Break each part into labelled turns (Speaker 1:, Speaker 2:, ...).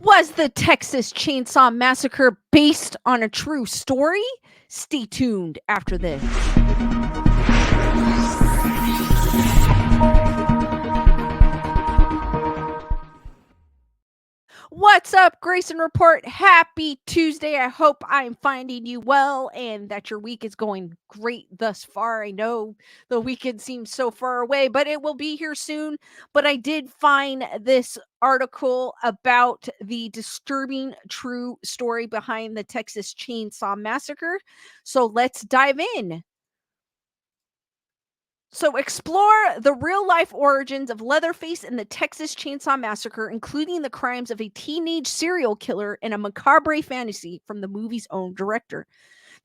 Speaker 1: Was the Texas Chainsaw Massacre based on a true story? Stay tuned after this. What's up, Grayson Report? Happy Tuesday. I hope I'm finding you well and that your week is going great thus far. I know the weekend seems so far away, but it will be here soon. But I did find this article about the disturbing true story behind the Texas Chainsaw Massacre. So let's dive in. So, explore the real life origins of Leatherface and the Texas Chainsaw Massacre, including the crimes of a teenage serial killer and a macabre fantasy from the movie's own director.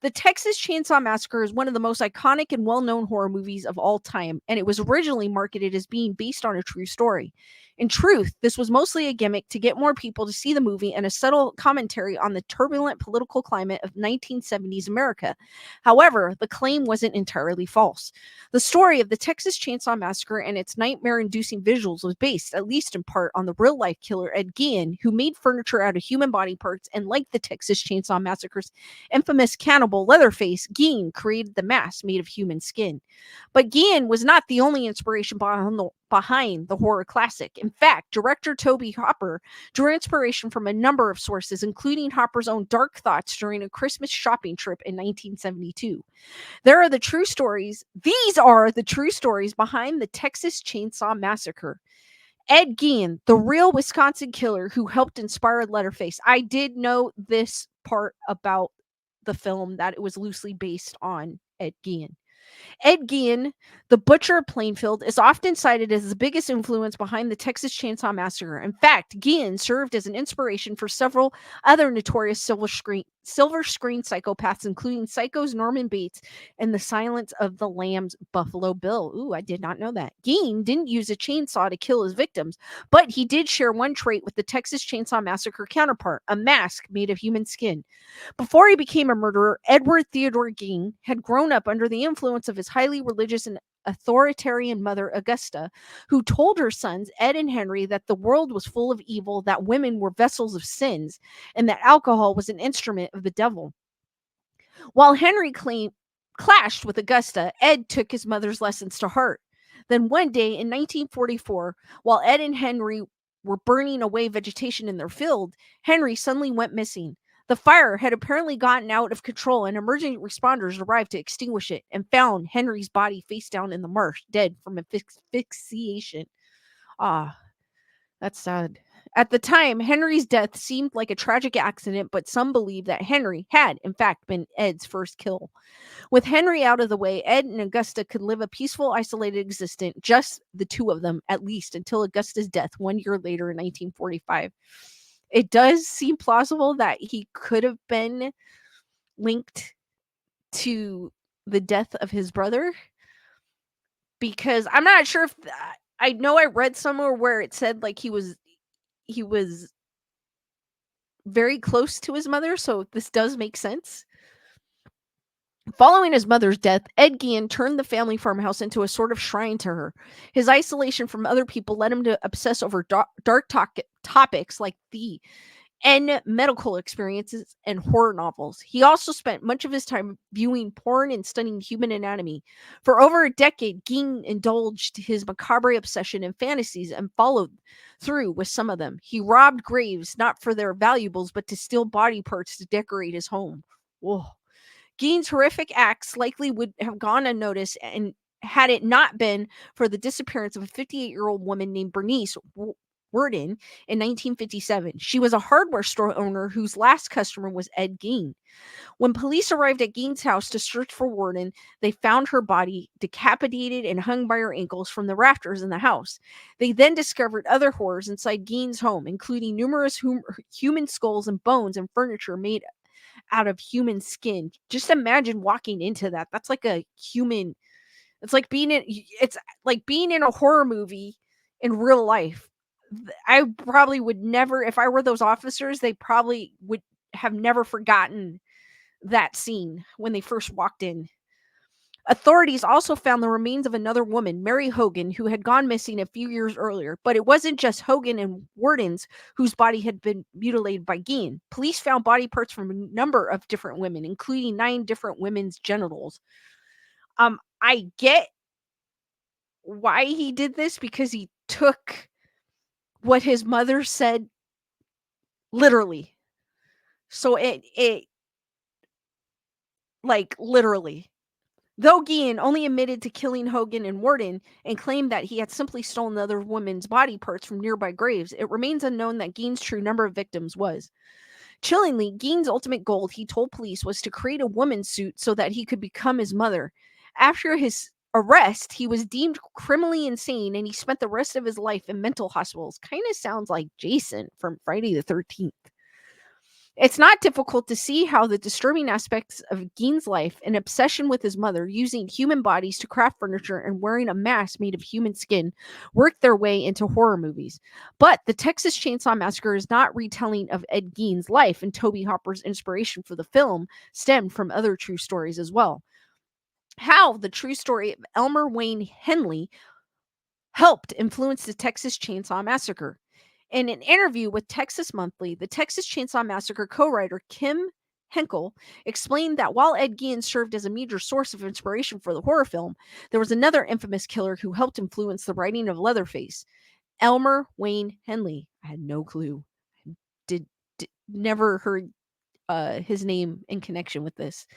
Speaker 1: The Texas Chainsaw Massacre is one of the most iconic and well known horror movies of all time, and it was originally marketed as being based on a true story. In truth, this was mostly a gimmick to get more people to see the movie and a subtle commentary on the turbulent political climate of 1970s America. However, the claim wasn't entirely false. The story of the Texas Chainsaw Massacre and its nightmare inducing visuals was based, at least in part, on the real life killer Ed Gein, who made furniture out of human body parts and, like the Texas Chainsaw Massacre's infamous cannibal Leatherface, Gein created the mask made of human skin. But Gein was not the only inspiration behind the horror classic. In fact, director Toby Hopper drew inspiration from a number of sources, including Hopper's own dark thoughts during a Christmas shopping trip in 1972. These are the true stories behind the Texas Chainsaw Massacre. Ed Gein, the real Wisconsin killer who helped inspire Leatherface. I did know this part about the film, that it was loosely based on Ed Gein. Ed Gein, the butcher of Plainfield, is often cited as the biggest influence behind the Texas Chainsaw Massacre. In fact, Gein served as an inspiration for several other notorious silver screen psychopaths, including Psycho's Norman Bates and The Silence of the Lambs' Buffalo Bill. Ooh, I did not know that. Gein didn't use a chainsaw to kill his victims, but he did share one trait with the Texas Chainsaw Massacre counterpart, a mask made of human skin. Before he became a murderer, Edward Theodore Gein had grown up under the influence of his highly religious and authoritarian mother, Augusta, who told her sons, Ed and Henry, that the world was full of evil, that women were vessels of sins, and that alcohol was an instrument of the devil. While Henry clashed with Augusta, Ed took his mother's lessons to heart. Then one day in 1944, while Ed and Henry were burning away vegetation in their field, Henry suddenly went missing. The fire had apparently gotten out of control, and emergency responders arrived to extinguish it and found Henry's body face down in the marsh, dead from asphyxiation. Ah, that's sad. At the time, Henry's death seemed like a tragic accident, but some believe that Henry had, in fact, been Ed's first kill. With Henry out of the way, Ed and Augusta could live a peaceful, isolated existence, just the two of them, at least until Augusta's death 1 year later in 1945. It does seem plausible that he could have been linked to the death of his brother, because I'm not sure if I know I read somewhere where it said like he was very close to his mother, so this does make sense. Following his mother's death, Ed Gein turned the family farmhouse into a sort of shrine to her. His isolation from other people led him to obsess over dark topics like the medical experiences and horror novels. He also spent much of his time viewing porn and studying human anatomy. For over a decade, Gein indulged his macabre obsession and fantasies and followed through with some of them. He robbed graves not for their valuables, but to steal body parts to decorate his home. Whoa. Gein's horrific acts likely would have gone unnoticed, and had it not been for the disappearance of a 58-year-old woman named Bernice Worden in 1957. She was a hardware store owner whose last customer was Ed Gein. When police arrived at Gein's house to search for Worden, they found her body decapitated and hung by her ankles from the rafters in the house. They then discovered other horrors inside Gein's home, including numerous human skulls and bones and furniture made out of human skin. Just imagine walking into that. That's like a human. It's like being in a horror movie in real life. I probably would never, if I were those officers, they probably would have never forgotten that scene when they first walked in. Authorities also found the remains of another woman, Mary Hogan, who had gone missing a few years earlier. But it wasn't just Hogan and Wardens whose body had been mutilated by Gein. Police found body parts from a number of different women, including 9 different women's genitals. I get why he did this, because he took what his mother said literally. So it like literally. Though Gein only admitted to killing Hogan and Warden and claimed that he had simply stolen other women's body parts from nearby graves, it remains unknown that Gein's true number of victims was. Chillingly, Gein's ultimate goal, he told police, was to create a woman's suit so that he could become his mother. After his arrest, he was deemed criminally insane and he spent the rest of his life in mental hospitals. Kind of sounds like Jason from Friday the 13th. It's not difficult to see how the disturbing aspects of Gein's life, an obsession with his mother, using human bodies to craft furniture, and wearing a mask made of human skin, worked their way into horror movies. But the Texas Chainsaw Massacre is not retelling of Ed Gein's life, and Toby Hopper's inspiration for the film stemmed from other true stories as well. How the true story of Elmer Wayne Henley helped influence the Texas Chainsaw Massacre. In an interview with Texas Monthly, the Texas Chainsaw Massacre co-writer Kim Henkel explained that while Ed Gein served as a major source of inspiration for the horror film, there was another infamous killer who helped influence the writing of Leatherface, Elmer Wayne Henley. I had no clue. Did never heard his name in connection with this.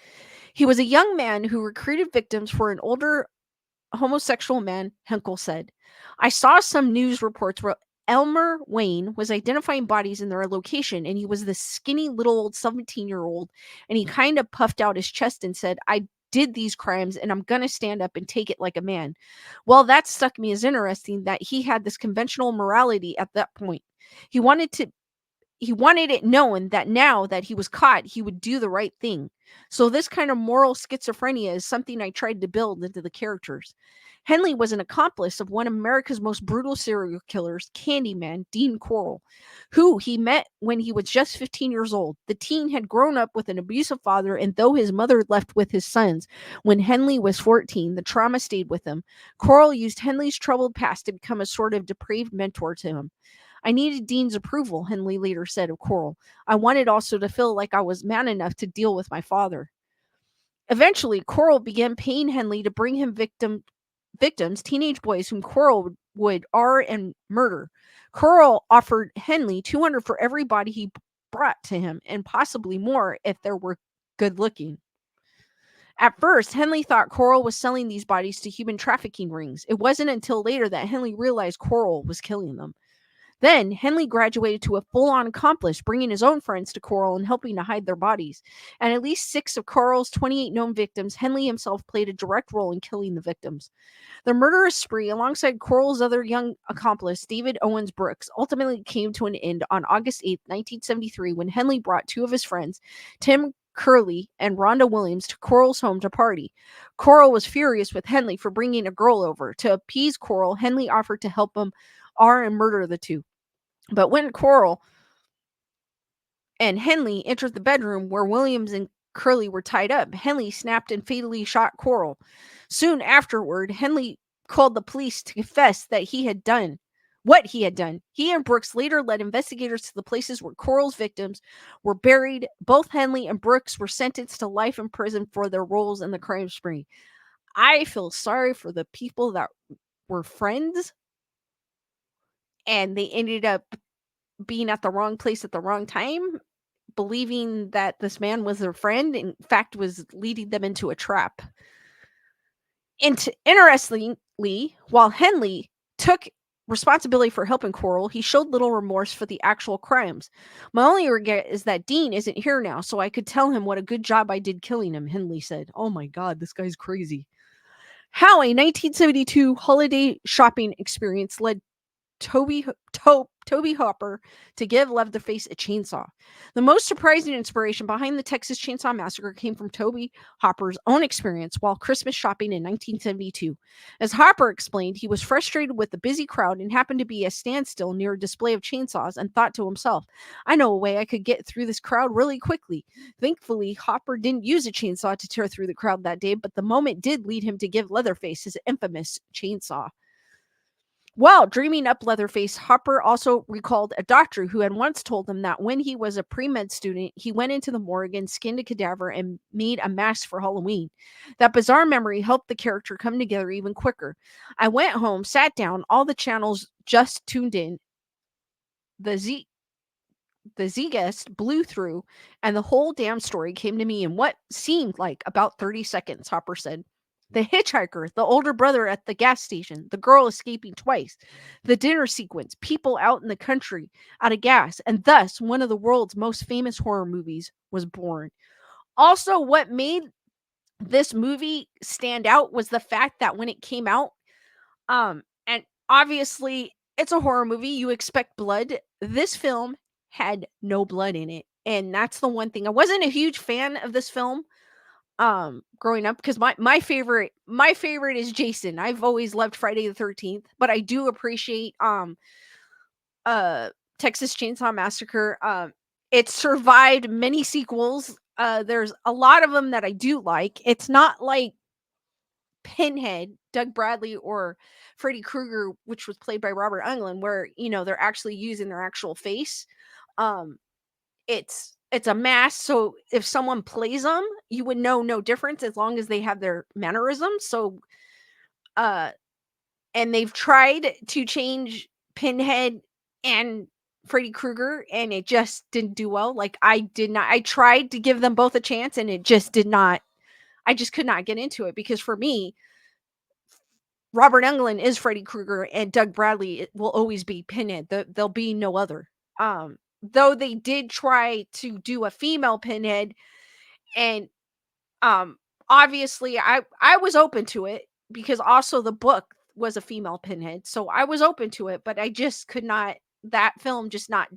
Speaker 1: He was a young man who recruited victims for an older homosexual man, Henkel said. I saw some news reports where Elmer Wayne was identifying bodies in their location, and he was this skinny little old 17-year-old, and he kind of puffed out his chest and said, I did these crimes and I'm going to stand up and take it like a man. Well, that struck me as interesting that he had this conventional morality at that point. He wanted it known that now that he was caught, he would do the right thing. So this kind of moral schizophrenia is something I tried to build into the characters. Henley was an accomplice of one of America's most brutal serial killers, Candyman Dean Corll, who he met when he was just 15 years old. The teen had grown up with an abusive father, and though his mother left with his sons when Henley was 14, the trauma stayed with him. Corll used Henley's troubled past to become a sort of depraved mentor to him. I needed Dean's approval, Henley later said of Corll. I wanted also to feel like I was man enough to deal with my father. Eventually, Corll began paying Henley to bring him victims, teenage boys whom Corll would and murder. Corll offered Henley $200 for every body he brought to him, and possibly more if they were good looking. At first, Henley thought Corll was selling these bodies to human trafficking rings. It wasn't until later that Henley realized Corll was killing them. Then, Henley graduated to a full-on accomplice, bringing his own friends to Corll and helping to hide their bodies. And at least 6 of Corll's 28 known victims, Henley himself played a direct role in killing the victims. The murderous spree, alongside Corll's other young accomplice, David Owens Brooks, ultimately came to an end on August 8, 1973, when Henley brought 2 of his friends, Tim Curley and Rhonda Williams, to Corll's home to party. Corll was furious with Henley for bringing a girl over. To appease Corll, Henley offered to help him and murder the 2. But when Corll and Henley entered the bedroom where Williams and Curley were tied up, Henley snapped and fatally shot Corll. Soon afterward, Henley called the police to confess that he had done what he had done. He and Brooks later led investigators to the places where Corll's victims were buried. Both Henley and Brooks were sentenced to life in prison for their roles in the crime spree. I feel sorry for the people that were friends and they ended up being at the wrong place at the wrong time, believing that this man was their friend, in fact was leading them into a trap. Interestingly, while Henley took responsibility for helping Corll, he showed little remorse for the actual crimes. My only regret is that Dean isn't here now, so I could tell him what a good job I did killing him, Henley said. Oh my god, this guy's crazy. How a 1972 holiday shopping experience led Toby Toby Hopper to give Leatherface a chainsaw. The most surprising inspiration behind the Texas Chainsaw Massacre came from Toby Hopper's own experience while Christmas shopping in 1972. As Hopper explained, he was frustrated with the busy crowd and happened to be at a standstill near a display of chainsaws and thought to himself, I know a way I could get through this crowd really quickly. Thankfully, Hopper didn't use a chainsaw to tear through the crowd that day, but the moment did lead him to give Leatherface his infamous chainsaw. While dreaming up Leatherface, Hopper also recalled a doctor who had once told him that when he was a pre-med student, he went into the morgue and skinned a cadaver and made a mask for Halloween. That bizarre memory helped the character come together even quicker. I went home, sat down, all the channels just tuned in. The Z-guest blew through, and the whole damn story came to me in what seemed like about 30 seconds, Hopper said. The hitchhiker, the older brother at the gas station, the girl escaping twice, the dinner sequence, people out in the country out of gas, and thus one of the world's most famous horror movies was born. Also, what made this movie stand out was the fact that when it came out, and obviously it's a horror movie, you expect blood. This film had no blood in it. And that's the one thing. I wasn't a huge fan of this film growing up because my favorite is Jason. I've always loved Friday the 13th, but I do appreciate uh Texas Chainsaw Massacre. It survived many sequels. There's a lot of them that I do like. It's not like Pinhead, Doug Bradley, or Freddy Krueger, which was played by Robert Englund, where they're actually using their actual face. Um, it's a mask, so if someone plays them, you would know no difference as long as they have their mannerisms. So, uh, and they've tried to change Pinhead and Freddy Krueger, and it just didn't do well. Like I did not. I tried to give them both a chance, and it just did not. I just could not get into it because for me, Robert Englund is Freddy Krueger and Doug Bradley will always be Pinhead. There'll be no other. Though they did try to do a female Pinhead, and um, obviously I was open to it because also the book was a female Pinhead, so I was open to it, but I just could not. That film just not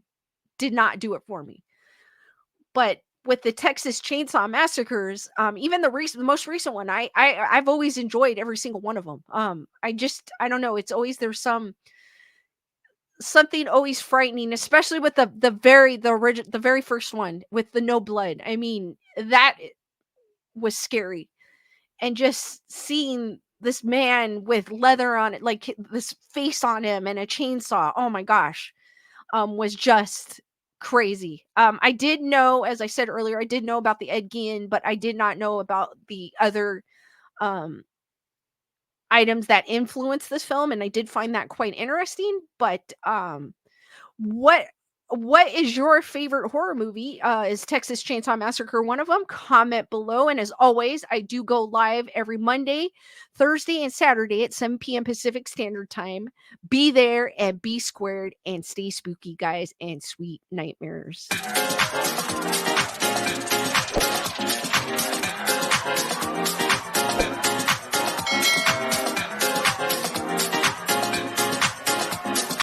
Speaker 1: did not do it for me. But with the Texas Chainsaw Massacres, even the most recent one, I've always enjoyed every single one of them. I don't know, it's always there's something always frightening, especially with the very first one with the no blood. I mean, that was scary, and just seeing this man with leather on it, like this face on him and a chainsaw. Oh my gosh, was just crazy. I did know, as I said earlier, I did know about the Ed Gein, but I did not know about the other um, items that influenced this film, and I did find that quite interesting. But what what is your favorite horror movie? Is Texas Chainsaw Massacre one of them? Comment below. And as always, I do go live every Monday, Thursday, and Saturday at 7 p.m. Pacific Standard Time. Be there and be squared and stay spooky, guys, and sweet nightmares.